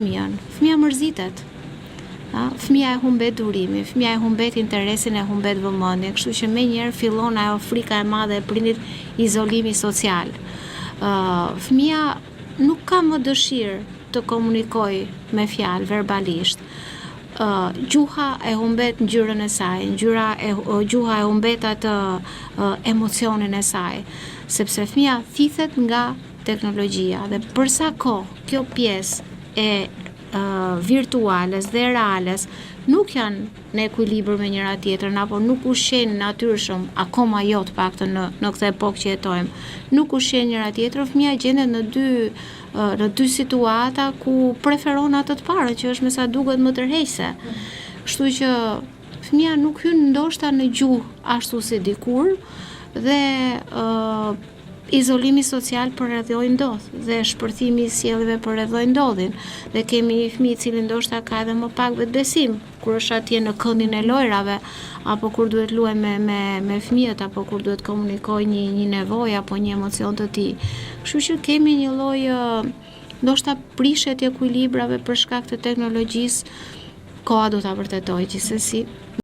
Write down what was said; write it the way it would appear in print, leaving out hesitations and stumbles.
Fëmia mërzitet. Fëmia e humbet durimin, fëmia e humbet interesin, e humbet vëmendjen, kështu që menjëherë fillon ajo frika e madhe e prindit, izolimi social. Fëmia nuk ka më dëshirë të komunikojë me fjalë verbalisht. Gjuha e humbet ngjyrën e saj, gjuha e humbet atë emocionin e saj, sepse fëmia thithet nga teknologjia dhe për sa kohë kjo pjesë e virtuales dhe reales nuk janë në ekuilibër me njëra tjetrën apo nuk ushqejnë natyrshëm, akoma jo të paktën në këtë epokë që jetojmë, nuk ushqejnë njëra tjetrën, fëmia gjendet në dy situata ku preferon atë të parën, që është me sa duket më tërheqëse. Kështu që fëmia nuk hyn ndoshta në gjuhë ashtu si dikur dhe izolimi social përrethoj ndodh dhe shpërthimi i sjelljeve përrethoj ndodhin dhe kemi një fëmijë i cili ndoshta ka edhe më pak vetbesim kur është atje në këndin e lojrave apo kur duhet luajë me fëmijët apo kur duhet komunikojë një nevojë apo një emocion të tij. Kështu që kemi një lloj ndoshta prishje të ekuilibrave për shkak të teknologjisë, koha do ta vërtetojë gjithsesi.